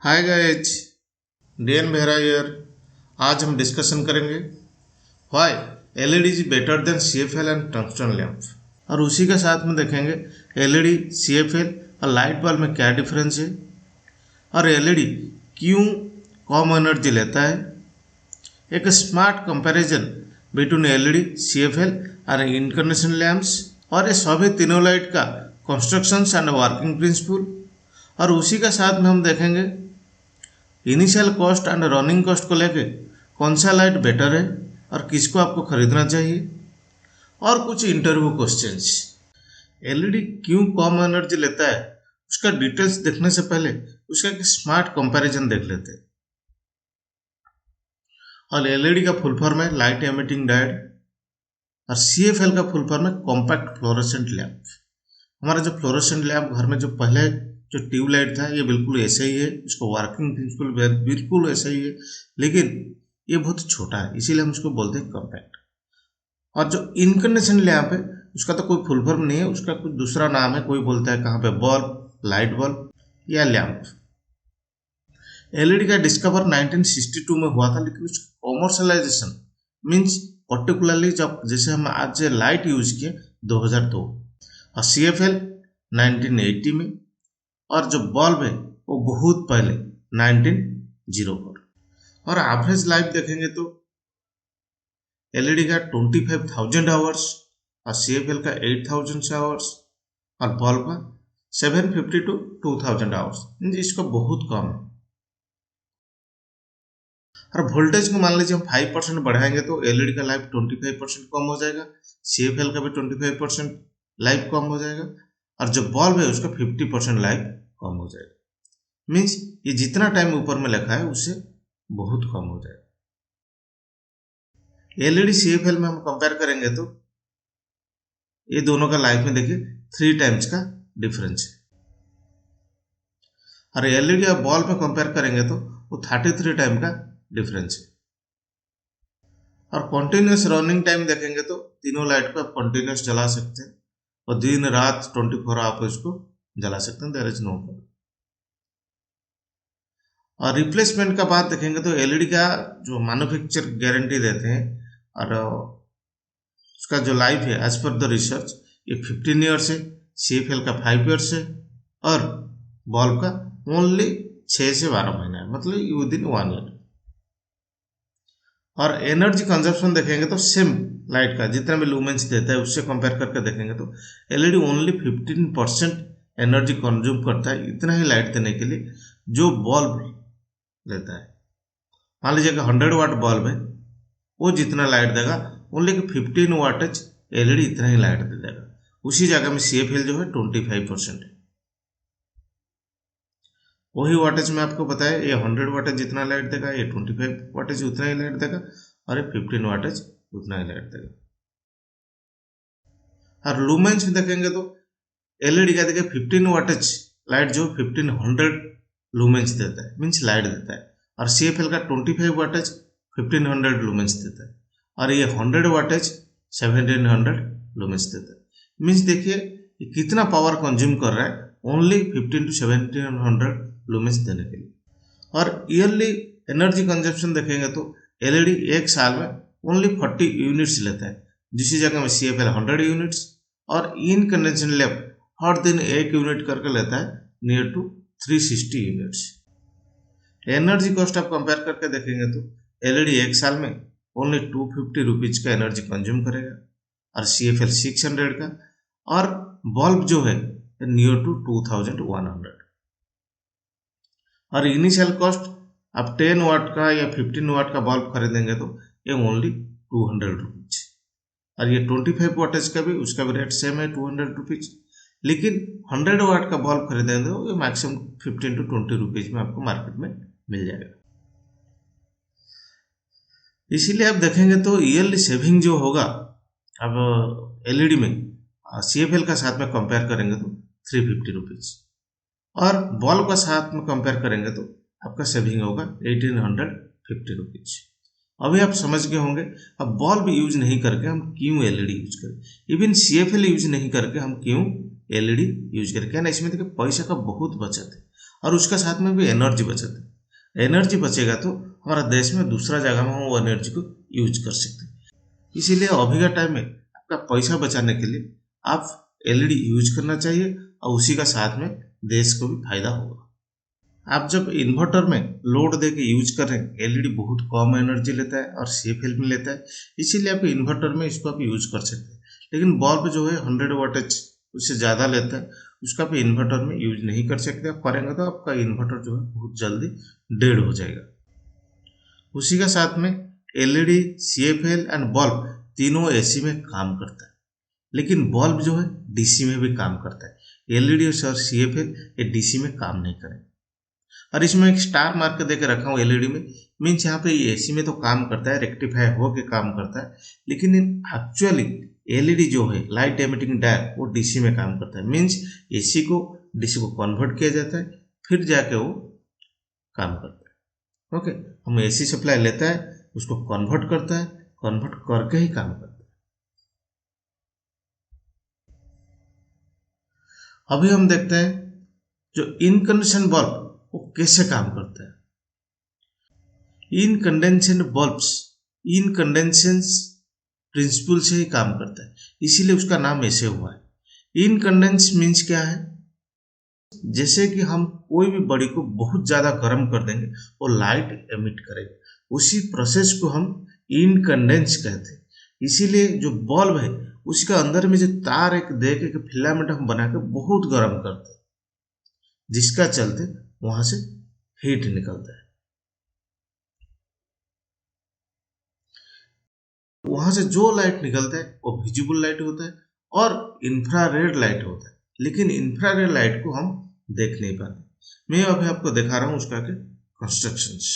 Hi guys, DN Behera here. आज हम discussion करेंगे why LED is better than CFL and tungsten lamp. और उसी के साथ में देखेंगे एलईडी, सीएफएल और लाइट बल्ब में क्या डिफरेंस है और एलईडी क्यों कम एनर्जी लेता है। एक smart comparison between LED, CFL और इनकंडेंसेशन लैंप्स और ये सभी तीनों लाइट का कंस्ट्रक्शंस एंड वर्किंग प्रिंसिपल। और उसी के साथ में हम देखेंगे initial cost and running cost को लेके कौन सा लाइट बेटर है और किसको आपको खरीदना चाहिए, और कुछ इंटरव्यू क्वेश्चंस। एलईडी क्यों कम एनर्जी लेता है उसका डिटेल्स देखने से पहले उसका एक स्मार्ट कंपैरिजन देख लेते हैं। और एलईडी का फुल फॉर्म है लाइट एमिटिंग डायोड और सीएफएल का फुल फॉर्म है कॉम्पैक्ट फ्लोरोसेंट लैंप। हमारा जो फ्लोरोसेंट लैंप घर में जो पहले जो ट्यूबलाइट था ये बिल्कुल ऐसा ही है, इसको वर्किंग प्रिंसिपल बिल्कुल ऐसा ही है, लेकिन ये बहुत छोटा है इसीलिए हम इसको बोलते हैं कॉम्पैक्ट। और जो इनकंडेंसेशन लैंप है उसका तो कोई फुल फॉर्म नहीं है, उसका कुछ दूसरा नाम है, कोई बोलता है कहाँ पे बल्ब, लाइट बल्ब या लैंप। एलईडी का डिस्कवर 1962 में हुआ था, लेकिन उसका कॉमर्शलाइजेशन मीन्स पर्टिकुलरली जब जैसे हम आज लाइट यूज किए 2002 और सीएफएल 1980 में, और जो बल्ब है वो बहुत पहले 1904। और एवरेज लाइफ देखेंगे तो एलईडी का 25,000 आवर्स और सीएफएल का 8,000 आवर्स और बल्ब का 750 to 2,000 आवर्स, इसको बहुत कम है। और वोल्टेज को मान लीजिए हम 5% बढ़ाएंगे तो एलईडी का लाइफ 25% कम हो जाएगा, सीएफएल का भी 25% लाइफ कम हो जाएगा, और जो बल्ब है उसका 50% लाइफ कम हो जाएगा। मीन्स ये जितना टाइम ऊपर में लिखा है उससे बहुत कम हो जाएगा। एलईडी सीएफएल में हम कंपेयर करेंगे तो ये दोनों का लाइफ में देखिए 3 टाइम्स का डिफरेंस है। और एलईडी और बल्ब में कंपेयर करेंगे तो वो 33 टाइम का डिफरेंस है। और कंटिन्यूस रनिंग टाइम देखेंगे तो तीनों लाइट को आप कंटिन्यूस जला सकते हैं और दिन रात 24 आप इसको जला सकते हैं, देयर इज नो प्रॉब्लम। और रिप्लेसमेंट का बात देखेंगे तो एलईडी का जो मैन्युफैक्चर गारंटी देते हैं और उसका जो लाइफ है एज पर द रिसर्च ये 15 ईयर्स है, सीएफएल का 5 ईयर्स है और बल्ब का ओनली 6 से 12 महीना है, मतलब विद इन 1 ईयर। और एनर्जी कंजप्शन देखेंगे तो सेम लाइट का जितना भी लूमेंस देता है उससे कंपेयर करके देखेंगे तो एलईडी ओनली 15% एनर्जी कंज्यूम करता है, इतना ही लाइट देने के लिए जो बल्ब लेता है। मान लीजिए कि 100 वाट बल्ब है, वो जितना लाइट देगा ओनली 15 वाटेज एलईडी इतना ही लाइट दे देगा। उसी जगह में सीएफएल जो है 25% है। वही वाटेज में आपको बताया, ये 100 वाटेज जितना लाइट देगा, ये 25 वाटेज उतना ही लाइट देगा और ये 15 वाटेज उतना ही लाइट देगा। और लूमेंस में देखेंगे तो एलईडी का देखिए 15 वाटेज लाइट जो 1500 लूमेंस देता है, मीन्स लाइट देता है, और सीएफएल का 25 वाटेज 1500 लूमेंस देता है, और ये 100 वाटेज 1700 लूमेंस देता है। मीन्स देखिए कितना पावर कंज्यूम कर रहा है ओनली 15 to 1700 लूमेंस देने के लिए। और ईयरली एनर्जी कंजप्शन देखेंगे तो एलईडी एक साल में ओनली 40 यूनिट्स लेता है, जिसी जगह में सीएफएल 100 यूनिट्स और इनकंडेंसेशन लैंप हर दिन 1 यूनिट करके लेता है, near to 360 units. Energy cost आप कंपेयर करके देखेंगे तो एलईडी एक साल में ओनली 250 रुपीज का एनर्जी कंज्यूम करेगा और सीएफएल 600 का, और बल्ब जो है नियर टू 2100। और इनिशियल कॉस्ट आप 10 वाट का या 15 वाट का बल्ब खरीदेंगे तो ये ओनली 200 रुपीज, और ये 25 वाटेज का भी उसका भी रेट सेम है 200 रुपीज। लेकिन 100 वाट का बल्ब खरीदेंगे तो ये मैक्सिमम 15 to 20 रुपीज में आपको मार्केट में मिल जाएगा। इसीलिए आप देखेंगे तो ईयरली सेविंग जो होगा अब एलईडी में सीएफएल का साथ में कंपेयर करेंगे तो 350 रुपीज, और बल्ब का साथ में कंपेयर करेंगे तो आपका सेविंग होगा 1850 रुपीज। अभी आप समझ गए होंगे अब बल्ब यूज नहीं करके हम क्यों एलईडी यूज करें, इवन सीएफएल यूज नहीं करके हम क्यों एलईडी यूज करें। क्या ना, इसमें देखिए पैसा का बहुत बचत है और उसका साथ में भी एनर्जी बचत है। एनर्जी बचेगा तो हमारा देश में दूसरा जगह में हम वो एनर्जी को यूज कर सकते हैं। इसीलिए अभी का टाइम में आपका पैसा बचाने के लिए आप एलईडी यूज करना चाहिए और उसी का साथ में देश को भी फायदा होगा। आप जब इन्वर्टर में लोड दे के यूज कर रहे हैं, एलईडी बहुत कम एनर्जी लेता है और सीएफएल में लेता है, इसीलिए आप इन्वर्टर में इसको आप यूज कर सकते हैं। लेकिन बल्ब जो है 100 वाटेज उससे ज़्यादा लेता है, उसका आप इन्वर्टर में यूज नहीं कर सकते। आप करेंगे तो आपका इन्वर्टर जो है बहुत जल्दी डेड हो जाएगा। उसी का साथ में एलईडी, सीएफएल एंड बल्ब तीनों एसी में काम करता है, लेकिन बल्ब जो है डीसी में भी काम करता है। एलईडी और सीएफएल ये डीसी में काम नहीं करेंगे। और इसमें एक स्टार मार्क दे के रखा हूँ एलईडी में, मीन्स यहाँ पे एसी में तो काम करता है, रेक्टिफाई हो के काम करता है, लेकिन एक्चुअली एलईडी जो है लाइट एमिटिंग डायोड वो डीसी में काम करता है। मीन्स एसी को डीसी को कन्वर्ट किया जाता है, फिर जाके वो काम करता है। ओके, हम एसी सप्लाई लेता है, उसको कन्वर्ट करता है, कन्वर्ट करके ही काम करता है। अभी हम देखते हैं जो इनकंडेंसेशन बल्ब वो कैसे काम करता है। इनकंडेंसेशन बल्ब्स इनकंडेंसेशन प्रिंसिपल से ही काम करता है, इसीलिए उसका नाम ऐसे हुआ है। इनकंडेंस मीन्स क्या है, जैसे कि हम कोई भी बॉडी को बहुत ज्यादा गर्म कर देंगे वो लाइट एमिट करेगा, उसी प्रोसेस को हम इनकंडेंस कहते हैं। इसीलिए जो बल्ब है उसका अंदर में जो तार एक दे के फिलामेंट हम बना के बहुत गर्म करते हैं, जिसका चलते वहां से हीट निकलता है। वहां से जो लाइट निकलता है वो विजिबल लाइट होता है और इंफ्रारेड लाइट होता है, लेकिन इंफ्रारेड लाइट को हम देख नहीं पाते। मैं अभी आपको दिखा रहा हूं उसका के कंस्ट्रक्शंस।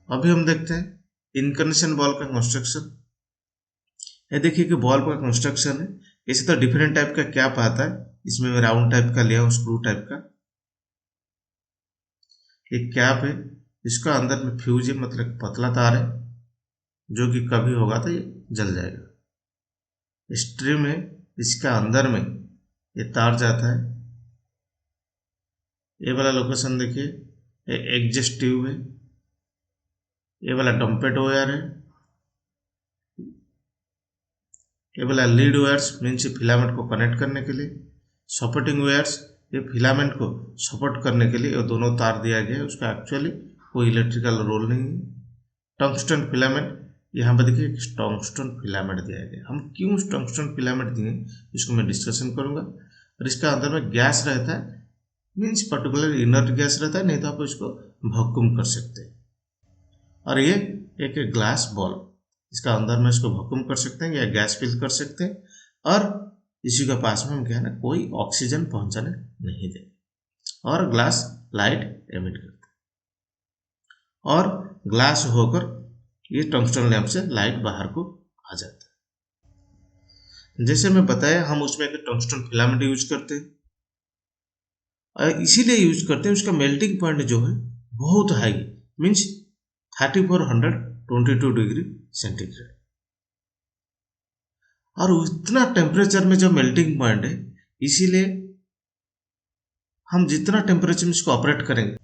अभी हम देखते हैं इनकंडेंसेशन बल्ब का कंस्ट्रक्शन। ये देखिए कि बल्ब का कंस्ट्रक्शन है। इसे तो डिफरेंट टाइप का कैप आता है, इसमें मैं राउंड टाइप का लिया हूं, स्क्रू टाइप का एक कैप है। इसका अंदर में फ्यूज है, मतलब पतला तार है जो कि कभी होगा तो ये जल जाएगा। स्ट्रिम है, इसका अंदर में ये तार जाता है। ये वाला लोकेशन देखिए, ये एग्जस्ट ट्यूब है। ये वाला डंपेट वायर है। ये वाला लीड वायर्स मीन्स फिलामेंट को कनेक्ट करने के लिए। सपोर्टिंग वायर्स ये फिलामेंट को सपोर्ट करने के लिए ये दोनों तार दिया गया है, उसका एक्चुअली कोई इलेक्ट्रिकल रोल नहीं है। टंगस्टन फिलामेंट, यहाँ पर देखिए टंगस्टन फिलामेंट दिया गया। हम क्यों टंगस्टन फिलामेंट दिए इसको मैं डिस्कशन करूंगा। और इसका अंदर में गैस रहता है, मीन्स पर्टिकुलर इनर्ट गैस रहता है, नहीं तो आप इसको वैक्यूम कर सकते हैं। और ये एक ग्लास बल्ब, इसका अंदर में इसको वैक्यूम कर सकते हैं या गैस फिल कर सकते हैं, और इसी के पास में हम क्या है ना कोई ऑक्सीजन पहुंचाने नहीं देंगे, और ग्लास लाइट एमिट करते हैं, और ग्लास होकर ये टंगस्टन लैंप से लाइट बाहर को आ जाता है। जैसे मैं बताया हम उसमें एक टंगस्टन फिलामेंट यूज करते हैं, और इसीलिए यूज करते हैं उसका मेल्टिंग पॉइंट जो है बहुत हाई, मीन्स 3422 डिग्री सेंटीग्रेड। और उतना टेम्परेचर में जो मेल्टिंग पॉइंट है, इसीलिए हम जितना टेम्परेचर में इसको ऑपरेट करेंगे,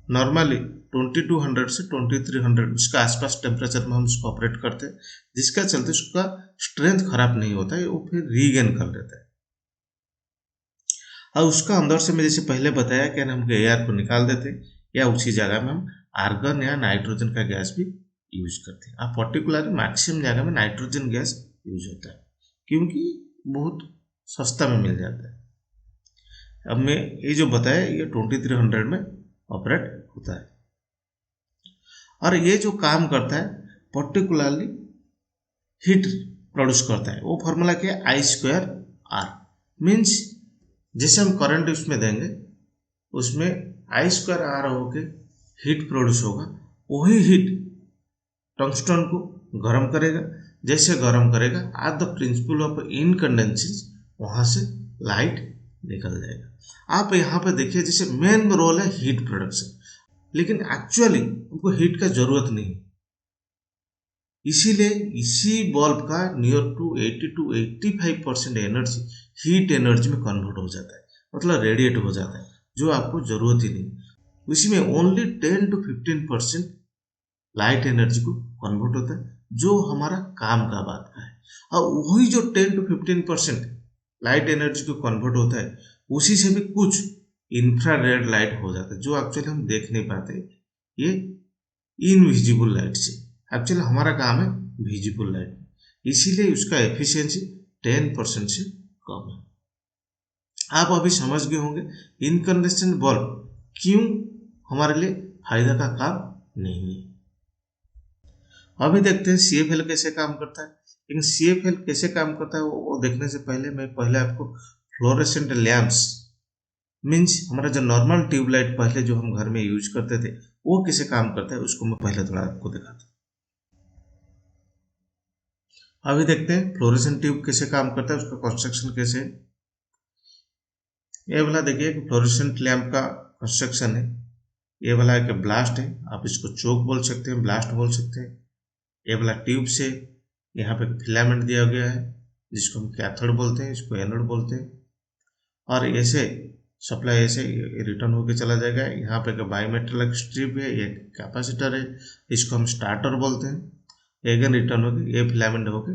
नॉर्मली 2200 से 2300 उसके आसपास टेम्परेचर में हम इसको ऑपरेट करते हैं, जिसका चलते उसका स्ट्रेंथ खराब नहीं होता है, वो फिर रीगेन कर लेता है। और उसका अंदर से मैं जैसे पहले बताया कि हम एयर को निकाल देते हैं, या उसी जगह में हम आर्गन या नाइट्रोजन का गैस भी यूज करते हैं। अब पर्टिकुलर मैक्सिमम जगह में नाइट्रोजन गैस यूज होता है, क्योंकि बहुत सस्ता में मिल जाता है। अब मैं ये जो बताया ये 2300 में ऑपरेट होता है, और ये जो काम करता है पर्टिकुलरली हीट प्रोड्यूस करता है। वो फॉर्मूला क्या है, I²R। मीन्स जैसे हम करंट उसमें देंगे, उसमें I²R होके हीट प्रोड्यूस होगा, वही हीट टंगस्टन को गर्म करेगा। जैसे गर्म करेगा एट द प्रिंसिपल ऑफ इनकंडेंसेशन, वहां से लाइट निकल जाएगा। आप यहाँ पे देखिए जैसे मेन रोल है हीट प्रोडक्शन, लेकिन एक्चुअली उनको हीट का जरूरत नहीं, इसीलिए इसी बल्ब का near to 80 to 85% energy heat energy में कन्वर्ट हो जाता है, मतलब रेडिएट हो जाता है। जो आपको जरूरत ही नहीं। उसी में ओनली 10 to 15% लाइट एनर्जी को कन्वर्ट होता है, जो हमारा काम का बात का है। और वही जो 10 to 15% लाइट एनर्जी को कन्वर्ट होता है, उसी से भी कुछ इंफ्रारेड लाइट हो जाता है, जो एक्चुअली हम देख नहीं पाते। ये इनविजिबल लाइट से एक्चुअली हमारा काम है विजिबल लाइट, इसीलिए उसका एफिशिएंसी 10% से कम है। आप अभी समझ गए होंगे इनकंडेंसेंट बल्ब क्यों हमारे लिए फायदा का काम नहीं है। अभी देखते हैं CFL कैसे काम करता है। लेकिन CFL कैसे काम करता है वो देखने से पहले आपको फ्लोरेसेंट लैंप्स मीन्स हमारा जो नॉर्मल ट्यूबलाइट पहले जो हम घर में यूज करते थे वो कैसे काम करता है उसको मैं पहले थोड़ा आपको दिखाता हूँ। अभी देखते हैं फ्लोरेसेंट ट्यूब कैसे काम करता है, उसका कंस्ट्रक्शन कैसे है। ये वाला देखिए फ्लोरेसेंट लैंप का कंस्ट्रक्शन है। ये वाला एक ब्लास्ट है, आप इसको चोक बोल सकते हैं, ब्लास्ट बोल सकते हैं। ये वाला ट्यूब से यहाँ पे फिलामेंट दिया गया है जिसको हम कैथोड बोलते हैं, इसको एनोड बोलते हैं। और ऐसे सप्लाई ऐसे रिटर्न होके चला जाएगा। यहाँ पे बायोमेट्रिक स्ट्रिप है, ये कैपेसिटर है, इसको हम स्टार्टर बोलते हैं। अगेन रिटर्न होके ये फिलामेंट होके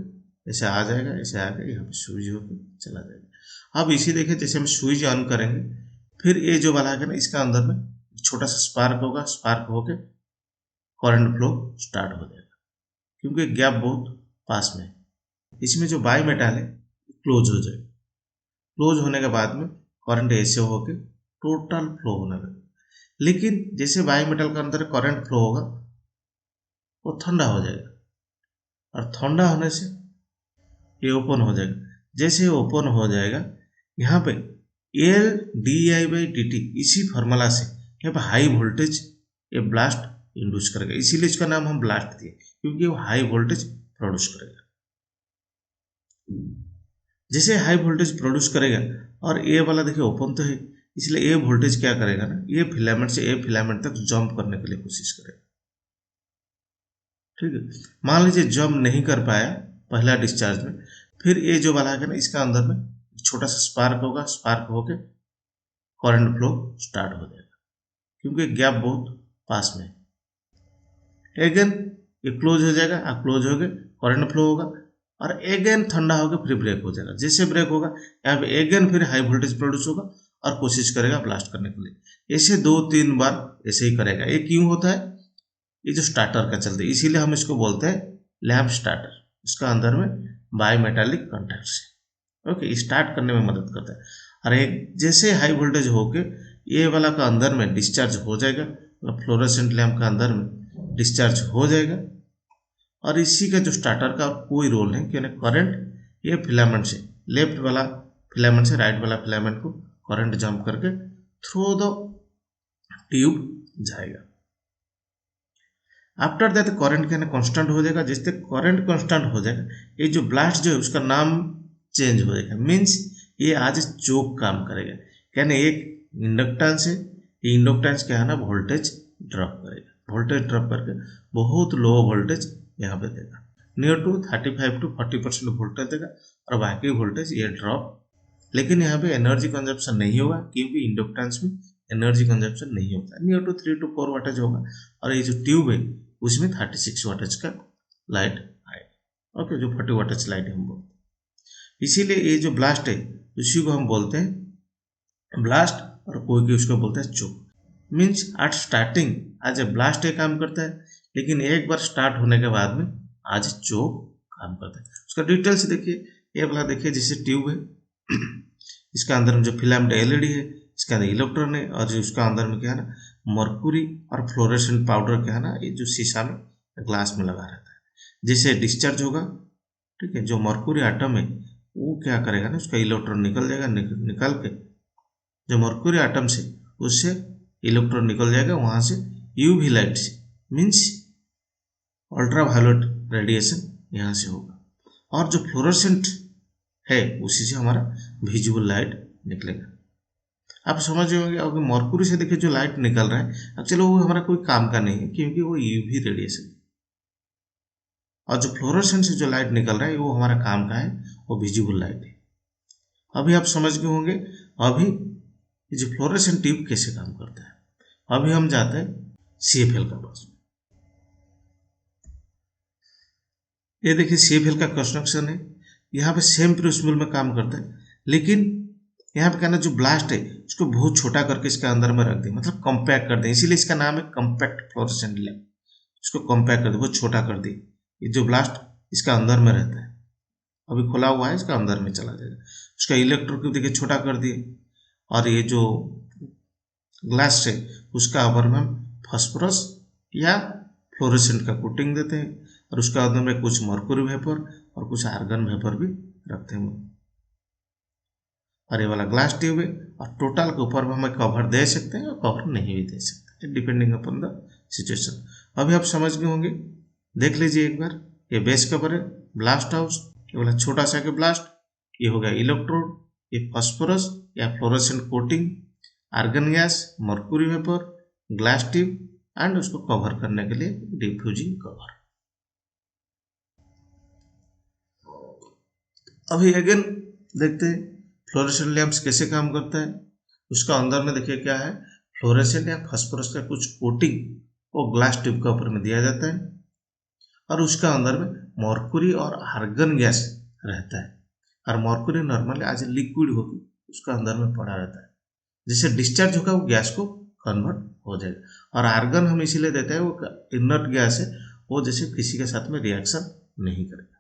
ऐसे आ जाएगा, ऐसे आके यहाँ पे स्विच होके चला जाएगा। अब इसी देखिए जैसे हम स्विच ऑन करेंगे, फिर ये जो वाला है ना इसका अंदर में छोटा सा स्पार्क होगा, स्पार्क होके करंट फ्लो स्टार्ट हो जाएगा क्योंकि गैप बहुत पास में है। इसमें जो बाई मेटल है क्लोज हो जाएगा। क्लोज होने के बाद में करंट ऐसे होके टोटल फ्लो होने लगेगा। लेकिन जैसे बाई मेटल के अंदर करंट फ्लो होगा वो ठंडा हो जाएगा, और ठंडा होने से ये ओपन हो जाएगा। जैसे ये ओपन हो जाएगा यहाँ पे L D I by D T, इसी फॉर्मूला से यहाँ पे हाई वोल्टेज ये ब्लास्ट इंड्यूस करेगा, इसीलिए इसका नाम हम ब्लास्ट दिए क्योंकि वो हाई वोल्टेज प्रोड्यूस करेगा। जैसे हाई वोल्टेज प्रोड्यूस करेगा और ये वाला देखिए ओपन तो है, इसलिए ये वोल्टेज क्या करेगा ना, ये फिलामेंट से ये फिलामेंट तक जंप करने के लिए कोशिश करेगा। ठीक है, मान लीजिए जंप नहीं कर पाया पहला डिस्चार्ज में, फिर ये जो वाला है ना इसका अंदर में छोटा सा स्पार्क होगा, स्पार्क होके करंट फ्लो स्टार्ट हो जाएगा क्योंकि गैप बहुत पास में है। अगेन ये क्लोज हो जाएगा, क्लोज हो गए करंट फ्लो होगा, और अगेन ठंडा होकर फिर ब्रेक हो जाएगा। जैसे ब्रेक होगा यहाँ पे अगेन फिर हाई वोल्टेज प्रोड्यूस होगा और कोशिश करेगा ब्लास्ट करने के लिए। ऐसे 2-3 बार ऐसे ही करेगा। ये क्यों होता है, ये जो स्टार्टर का चलते, इसीलिए हम इसको बोलते हैं लैंप स्टार्टर। इसका अंदर में बाई मेटालिक कॉन्टैक्ट्स है, ओके, स्टार्ट करने में मदद करता है। और एक जैसे हाई वोल्टेज होके ये वाला का अंदर में डिस्चार्ज हो जाएगा, फ्लोरेसेंट लैंप का अंदर में डिस्चार्ज हो जाएगा, और इसी का जो स्टार्टर का कोई रोल नहीं क्योंकि करंट ये फिलामेंट से लेफ्ट वाला फिलामेंट से राइट वाला फिलामेंट को करंट जंप करके थ्रू द ट्यूब जाएगा। आफ्टर दैट करंट क्या कांस्टेंट हो जाएगा। जैसे करंट कांस्टेंट हो जाएगा ये जो ब्लास्ट जो है उसका नाम चेंज हो जाएगा, मीन्स ये आज चोक काम करेगा। कहने एक इंडक्टेंस है, ये इंडक्टेंस क्या है ना वोल्टेज ड्रॉप करेगा, वोल्टेज ड्रॉप करके बहुत लो वोल्टेज यहाँ पे देगा, नियर टू 35 to 40% वोल्टेज देगा, और बाकी वोल्टेज ये ड्रॉप। लेकिन यहाँ पे एनर्जी कंजप्शन नहीं होगा क्योंकि इंडक्टेंस में एनर्जी कंजप्शन नहीं होता, नियर टू 3 to 4 वाटेज होगा, और ये जो ट्यूब है उसमें 36 वाटेज का लाइट आएगा, ओके, जो 40 वाटेज लाइट हम बोलते हैं। इसीलिए ये जो ब्लास्ट है उसी को हम बोलते हैं ब्लास्ट, और कोई उसको बोलते हैं चोक। मीन्स एट स्टार्टिंग आज ए ब्लास्ट ये काम करता है, लेकिन एक बार स्टार्ट होने के बाद में आज चोक काम करता है। उसका डिटेल्स देखिए, ये वाला देखिए जैसे ट्यूब है, इसका अंदर में जो फिलामेंट एलईडी है, इसके अंदर इलेक्ट्रॉन है, और जो उसका अंदर में क्या है ना मर्क्यूरी और फ्लोरेसेंट पाउडर क्या है ना ये जो शीशा में ग्लास में लगा रहता है। जैसे डिस्चार्ज होगा, ठीक है, जो मर्क्यूरी एटम है वो क्या करेगा ना उसका इलेक्ट्रॉन निकल जाएगा, निकल के जो मर्क्यूरी एटम से उससे इलेक्ट्रॉन निकल जाएगा, वहां से यूवी लाइट से मीन्स अल्ट्रा वायलेट रेडिएशन यहाँ से होगा, और जो फ्लोरेसेंट है उसी से हमारा विजिबल लाइट निकलेगा। आप समझ होंगे अगर मर्क्यूरी से देखिए जो लाइट निकल रहा है एक्चुअली वो हमारा कोई काम का नहीं है क्योंकि वो यूवी रेडिएशन, और जो फ्लोरेसेंट से जो लाइट निकल रहा है वो हमारा काम का है, वो विजिबल लाइट है। अभी आप समझ गए होंगे। अभी ये जो फ्लोरेसेंट ट्यूब कैसे काम करता है। अभी हम जाते हैं CFL का पास। ये देखिए CFL का कंस्ट्रक्शन है। यहाँ पे सेम प्रिंसिपल में काम करता है, लेकिन यहाँ पे कहना जो ब्लास्ट है इसको बहुत छोटा करके इसके अंदर में रख दें, मतलब कॉम्पैक्ट कर दें, इसीलिए इसका नाम है कॉम्पैक्ट फ्लोरेसेंट लैम्प। इसको कॉम्पैक्ट कर दे, बहुत छोटा कर दे। ये जो ब्लास्ट इसका अंदर में रहता है, अभी खुला हुआ है, इसका अंदर में चला जाएगा। उसका इलेक्ट्रोड देखिए छोटा कर दिए, और ये जो ग्लास है उसका अपर में हम फास्फोरस या फ्लोरेसेंट का कोटिंग देते हैं, और उसका अंदर में कुछ मर्क्यूरी वेपर और कुछ आर्गन वेपर भी रखते हैं। और ये वाला ग्लास ट्यूब है, और टोटल के ऊपर में हमें कवर दे सकते हैं और कवर नहीं भी दे सकते, डिपेंडिंग अपॉन द सिचुएशन। अभी आप समझ गए होंगे, देख लीजिए एक बार। ये बेस कवर है, ब्लास्ट हाउस, ये वाला छोटा सा के ब्लास्ट, ये हो गया इलेक्ट्रोड, ये फास्फोरस या fluorescent coating, argon gas, mercury vapour, glass tube, and उसको कवर करने के लिए डिफ्यूजिंग कवर। अभी अगेन देखते हैं फ्लोरेसेंट लैंप्स कैसे काम करता है। उसका अंदर में देखिए क्या है, फ्लोरेसेंट या फास्फोरस का कुछ कोटिंग वो ग्लास ट्यूब के ऊपर में दिया जाता है, और उसका अंदर में मर्क्यूरी और आर्गन गैस रहता है। और मर्क्यूरी नॉर्मली आज लिक्विड होकर उसका अंदर में पड़ा रहता है, जिससे डिस्चार्ज होगा वो गैस को कन्वर्ट हो जाएगा। और आर्गन हम इसीलिए देते हैं, वो इनर्ट गैस है, वो जैसे किसी के साथ में रिएक्शन नहीं करेगा।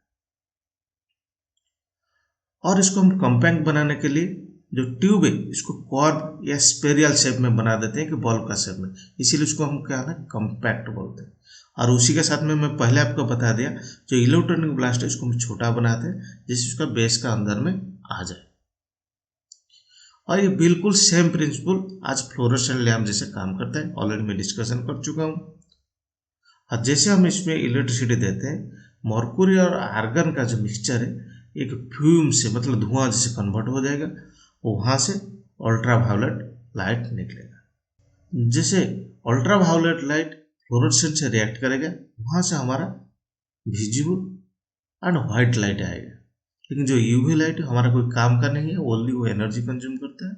और इसको हम कॉम्पैक्ट बनाने के लिए जो ट्यूब है इसको कर्व या स्पेरियल शेप में बना देते हैं कि बॉल का शेप में, इसीलिए उसको हम क्या है कॉम्पैक्ट बोलते हैं। और उसी के साथ में मैं पहले आपको बता दिया, जो इलेक्ट्रॉनिक ब्लास्ट है उसको हम छोटा बनाते हैं जिससे उसका बेस का अंदर में आ जाए। और ये बिल्कुल सेम प्रिंसिपल आज फ्लोरेसेंट लैम्प जैसे काम करता है, ऑलरेडी मैं डिस्कशन कर चुका हूँ। और जैसे हम इसमें इलेक्ट्रिसिटी देते हैं, मर्क्यूरी और आर्गन का जो मिक्सचर है एक फ्यूम से, मतलब धुआं जैसे कन्वर्ट हो जाएगा, वहाँ से अल्ट्रावायलेट लाइट निकलेगा। जैसे अल्ट्रावायलेट लाइट फ्लोरेसेंट से रिएक्ट करेगा, वहाँ से हमारा विजिबल एंड व्हाइट लाइट आएगा। लेकिन जो यूवी लाइट हमारा कोई काम का नहीं है, ओनली वो एनर्जी कंज्यूम करता है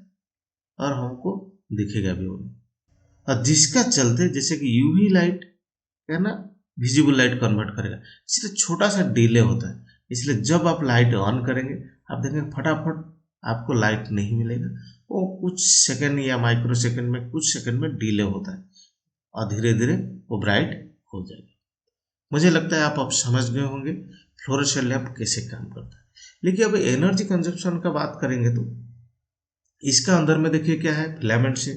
और हमको दिखेगा भी वो। और जिसका चलते जैसे कि यूवी लाइट है ना विजिबल लाइट कन्वर्ट करेगा, इसलिए छोटा सा डिले होता है। इसलिए जब आप लाइट ऑन करेंगे आप देखेंगे फटाफट आपको लाइट नहीं मिलेगा, वो कुछ सेकंड या माइक्रो सेकंड में, कुछ सेकंड में डिले होता है, और धीरे धीरे वो ब्राइट हो जाएगा। मुझे लगता है आप अब समझ गए होंगे फ्लोरेसेंट लैंप कैसे काम करता है। लेकिन अब एनर्जी कंजप्शन का बात करेंगे तो इसका अंदर में देखिए क्या है, फिलामेंट से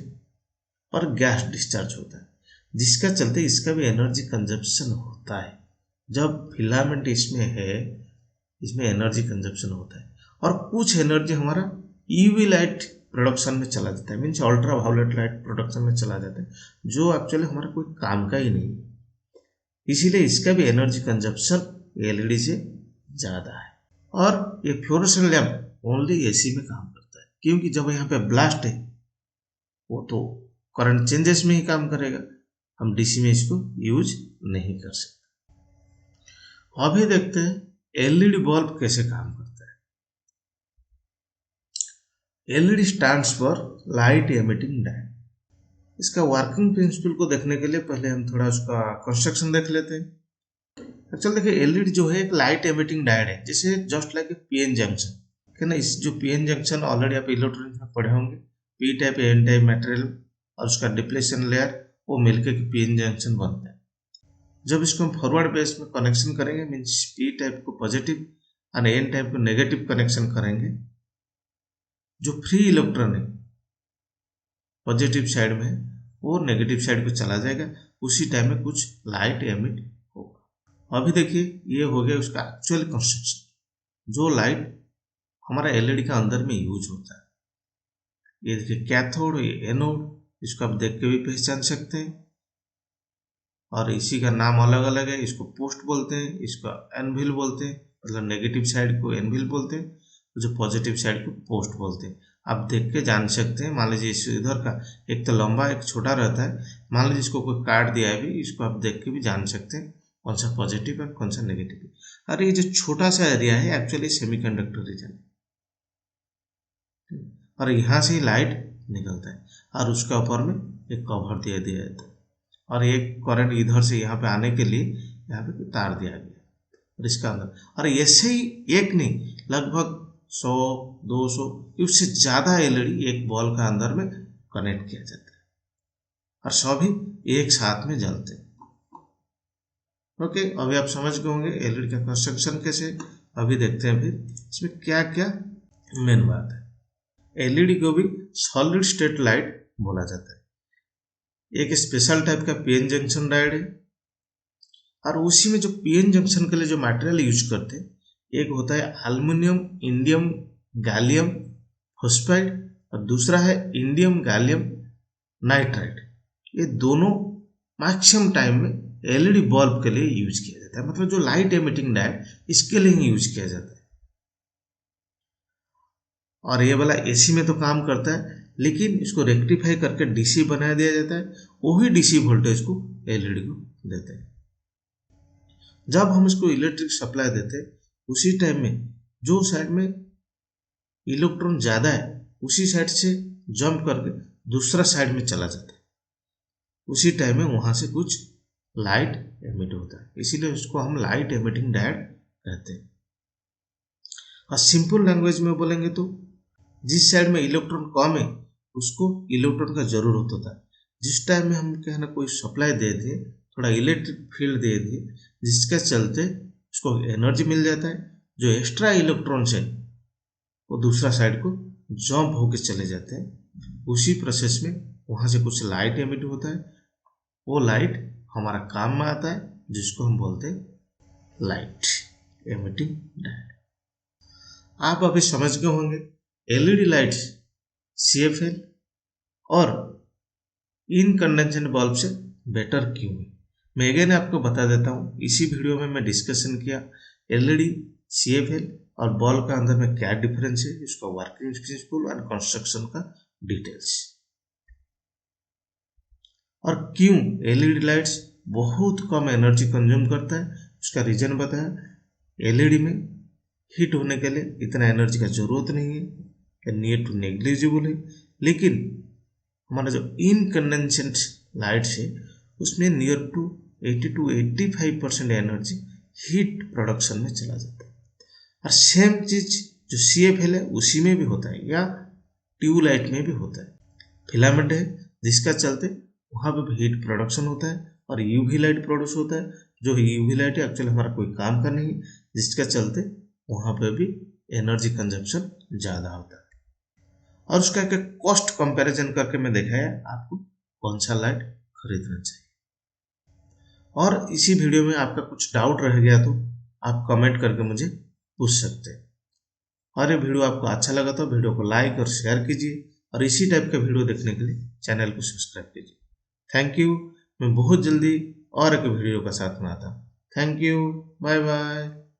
और गैस डिस्चार्ज होता है, जिसका चलते इसका भी एनर्जी कंजप्शन होता है। जब फिलामेंट इसमें है, इसमें एनर्जी कंजप्शन होता है, और कुछ एनर्जी हमारा यूवी लाइट प्रोडक्शन में चला जाता है, means ultra violet light production में चला जाता है, जो एक्चुअली हमारा कोई काम का ही नहीं है। इसीलिए इसका भी एनर्जी कंजप्शन एलईडी से ज़्यादा है। और ये फ्लोरेसेंट लैंप ओनली एसी में काम करता है, क्योंकि जब यहाँ पे ब्लास्ट है वो तो करंट चेंजेस में ही काम करेगा, हम डीसी में इसको यूज नहीं कर सकते। अभी देखते हैं एलईडी बल्ब कैसे काम करता है। LED stands for light emitting diode. इसका वर्किंग प्रिंसिपल को देखने के लिए पहले हम थोड़ा उसका कंस्ट्रक्शन देख लेते हैं। एक्चुअली देखिए एलईडी जो है एक लाइट एमिटिंग डायोड है, जैसे just like a PN junction है ना। इस जो पीएन जंक्शन ऑलरेडी आप इलेक्ट्रॉनिक्स में पढ़े होंगे, P type N type material और उसका डिप्लेशन लेयर वो मिलकर के पीएन जंक्शन बनता है। जब इसको हम फॉरवर्ड बेस में कनेक्शन करेंगे, मीन्स पी टाइप को पॉजिटिव और एन टाइप को नेगेटिव कनेक्शन करेंगे, जो फ्री इलेक्ट्रॉन है पॉजिटिव साइड में वो नेगेटिव साइड पे चला जाएगा, उसी टाइम में कुछ लाइट एमिट होगा। अभी देखिए ये हो गया उसका एक्चुअल कंस्ट्रक्शन, जो लाइट हमारा एलईडी का अंदर में यूज होता है। ये देखिए कैथोड, ये एनोड, इसको आप देख के भी पहचान सकते हैं, और इसी का नाम अलग अलग है। इसको पोस्ट बोलते हैं, इसको एनविल बोलते हैं, मतलब नेगेटिव साइड को एनविल बोलते हैं, जो पॉजिटिव साइड को पोस्ट बोलते हैं। आप देख के जान सकते हैं। मान लीजिए इस इधर का एक तो लंबा एक छोटा रहता है, मान लीजिए इसको कोई काट दिया है भी, इसको आप देख के भी जान सकते हैं कौन सा पॉजिटिव है कौन सा नेगेटिव है। और ये जो छोटा सा एरिया है एक्चुअली सेमीकंडक्टर रीजन है, और यहाँ से लाइट निकलता है और उसके ऊपर में एक कवर दिया दिया जाता है और एक करंट इधर से यहाँ पे आने के लिए यहाँ पे तार दिया गया और इसका अंदर और ऐसे ही एक नहीं लगभग 100-200 उससे ज़्यादा एलईडी एक बॉल का अंदर में कनेक्ट किया जाता है और सभी एक साथ में जलते हैं। ओके, अभी आप समझ गए होंगे एलईडी का कंस्ट्रक्शन कैसे। अभी देखते हैं फिर इसमें क्या क्या मेन बात है। एलईडी को भी सॉलिड स्टेट लाइट बोला जाता है। एक स्पेशल टाइप का पीएन जंक्शन डायोड है और उसी में जो पीएन जंक्शन के लिए जो मटेरियल यूज करते हैं एक होता है एल्युमिनियम इंडियम गैलियम फॉस्फाइड और दूसरा है इंडियम गैलियम नाइट्राइड। ये दोनों मैक्सिमम टाइम में एलईडी बल्ब के लिए यूज किया जाता है, मतलब जो लाइट एमिटिंग डायोड इसके लिए ही यूज किया जाता है। और ये वाला एसी में तो काम करता है लेकिन इसको रेक्टिफाई करके डीसी बना दिया जाता है, वही डीसी वोल्टेज को एलईडी को देते हैं। जब हम इसको इलेक्ट्रिक सप्लाई देते हैं उसी टाइम में जो साइड में इलेक्ट्रॉन ज़्यादा है उसी साइड से जंप करके दूसरा साइड में चला जाता है, उसी टाइम में वहाँ से कुछ लाइट एमिट होता है, इसीलिए उसको हम लाइट एमिटिंग डायोड कहते हैं। और सिंपल लैंग्वेज में बोलेंगे तो जिस साइड में इलेक्ट्रॉन कम है उसको इलेक्ट्रॉन का जरूरत होता है। जिस टाइम में हम क्या है ना कोई सप्लाई दे दिए, थोड़ा इलेक्ट्रिक फील्ड दे दिए जिसके चलते उसको एनर्जी मिल जाता है, जो एक्स्ट्रा इलेक्ट्रॉन्स है वो दूसरा साइड को जंप होके चले जाते हैं। उसी प्रोसेस में वहाँ से कुछ लाइट एमिट होता है, वो लाइट हमारा काम में आता है जिसको हम बोलते हैं लाइट एमिटिंग डायोड। आप अभी समझ गए होंगे एलईडी लाइट्स सीएफएल और इनकंडेंसेंट बल्ब से बेटर क्यों है। मैं अगेन आपको बता देता हूँ, इसी वीडियो में मैं डिस्कशन किया एलईडी सीएफएल और बल्ब का अंदर में क्या डिफरेंस है, इसका वर्किंग प्रिंसिपल और कंस्ट्रक्शन का डिटेल्स, और क्यों एलईडी लाइट्स बहुत कम एनर्जी कंज्यूम करता है उसका रीजन बताया। एलईडी में हीट होने के लिए इतना एनर्जी का जरूरत नहीं है, नियर टू नेग्लिजिबल है, लेकिन हमारा जो इनकंडेंसेंट लाइट्स है उसमें near to 80 to 85% energy heat production में चला जाता है। और सेम चीज जो सीएफएल है उसी में भी होता है या ट्यूबलाइट में भी होता है। फिलामेंट है जिसका चलते वहाँ पे भी हीट प्रोडक्शन होता है और यूवी लाइट प्रोड्यूस होता है, जो यूवी लाइट है एक्चुअली हमारा कोई काम का नहीं, जिसका चलते वहाँ पे भी एनर्जी कंजप्शन ज़्यादा होता है। और उसका एक कॉस्ट कंपैरिजन करके मैं दिखाया आपको कौन सा लाइट खरीदना चाहिए। और इसी वीडियो में आपका कुछ डाउट रह गया तो आप कमेंट करके मुझे पूछ सकते हैं। और ये वीडियो आपको अच्छा लगा तो वीडियो को लाइक और शेयर कीजिए और इसी टाइप का वीडियो देखने के लिए चैनल को सब्सक्राइब कीजिए। थैंक यू, मैं बहुत जल्दी और एक वीडियो का साथ में आता हूँ। Thank you, bye bye.